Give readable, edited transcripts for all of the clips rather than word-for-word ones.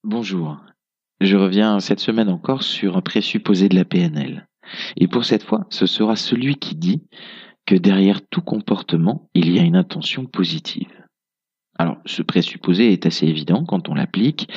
Bonjour, je reviens cette semaine encore sur un présupposé de la PNL. Et pour cette fois, ce sera celui qui dit que derrière tout comportement, il y a une intention positive. Alors, ce présupposé est assez évident quand on l'applique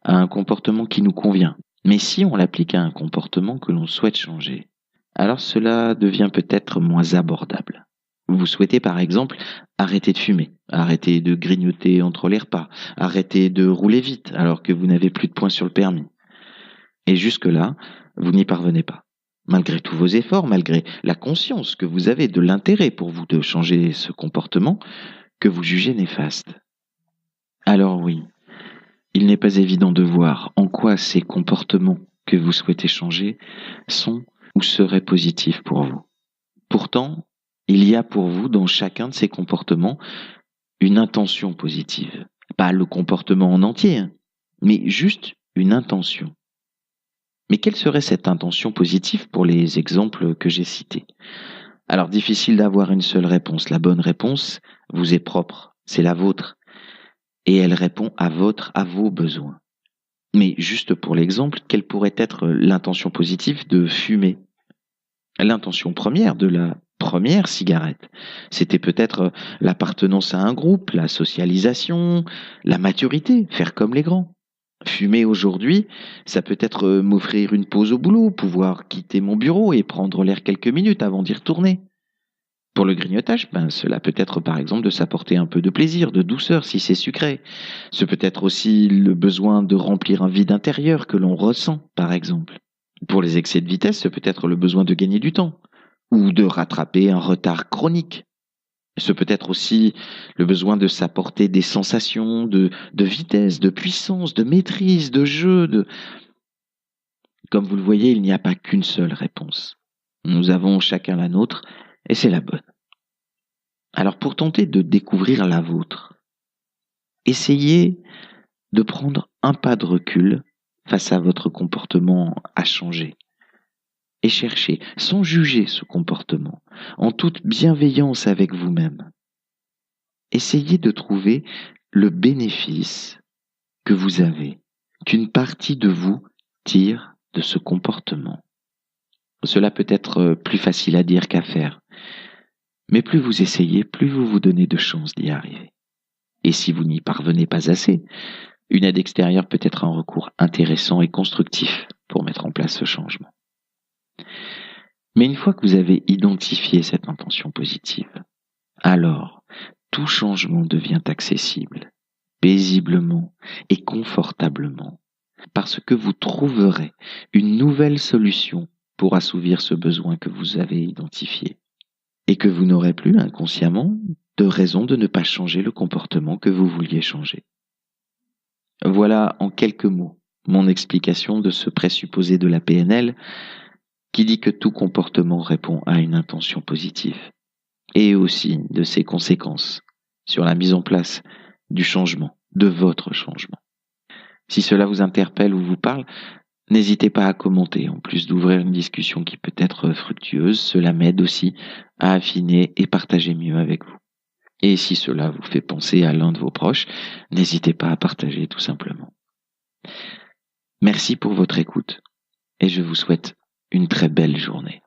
à un comportement qui nous convient. Mais si on l'applique à un comportement que l'on souhaite changer, alors cela devient peut-être moins abordable. Vous souhaitez par exemple arrêter de fumer, arrêter de grignoter entre les repas, arrêter de rouler vite alors que vous n'avez plus de points sur le permis. Et jusque-là, vous n'y parvenez pas. Malgré tous vos efforts, malgré la conscience que vous avez de l'intérêt pour vous de changer ce comportement que vous jugez néfaste. Alors oui, il n'est pas évident de voir en quoi ces comportements que vous souhaitez changer sont ou seraient positifs pour vous. Pourtant, il y a pour vous dans chacun de ces comportements une intention positive. Pas le comportement en entier, mais juste une intention. Mais quelle serait cette intention positive pour les exemples que j'ai cités? Alors difficile d'avoir une seule réponse. La bonne réponse vous est propre, c'est la vôtre, et elle répond à vos besoins. Mais juste pour l'exemple, quelle pourrait être l'intention positive de fumer? L'intention première de la première cigarette, c'était peut-être l'appartenance à un groupe, la socialisation, la maturité, faire comme les grands. Fumer aujourd'hui, ça peut être m'offrir une pause au boulot, pouvoir quitter mon bureau et prendre l'air quelques minutes avant d'y retourner. Pour le grignotage, cela peut être par exemple de s'apporter un peu de plaisir, de douceur si c'est sucré. Ce peut être aussi le besoin de remplir un vide intérieur que l'on ressent, par exemple. Pour les excès de vitesse, ce peut être le besoin de gagner du temps ou de rattraper un retard chronique. Ce peut être aussi le besoin de s'apporter des sensations de vitesse, de puissance, de maîtrise, de jeu. Comme vous le voyez, il n'y a pas qu'une seule réponse. Nous avons chacun la nôtre et c'est la bonne. Alors pour tenter de découvrir la vôtre, essayez de prendre un pas de recul face à votre comportement à changer et cherchez, sans juger ce comportement, en toute bienveillance avec vous-même. Essayez de trouver le bénéfice que vous avez, qu'une partie de vous tire de ce comportement. Cela peut être plus facile à dire qu'à faire, mais plus vous essayez, plus vous vous donnez de chances d'y arriver. Et si vous n'y parvenez pas assez, une aide extérieure peut être un recours intéressant et constructif pour mettre en place ce changement. Mais une fois que vous avez identifié cette intention positive, alors tout changement devient accessible, paisiblement et confortablement, parce que vous trouverez une nouvelle solution pour assouvir ce besoin que vous avez identifié, et que vous n'aurez plus inconsciemment de raison de ne pas changer le comportement que vous vouliez changer. Voilà en quelques mots mon explication de ce présupposé de la PNL qui dit que tout comportement répond à une intention positive, et aussi de ses conséquences sur la mise en place du changement, de votre changement. Si cela vous interpelle ou vous parle, n'hésitez pas à commenter. En plus d'ouvrir une discussion qui peut être fructueuse, cela m'aide aussi à affiner et partager mieux avec vous. Et si cela vous fait penser à l'un de vos proches, n'hésitez pas à partager tout simplement. Merci pour votre écoute et je vous souhaite une très belle journée.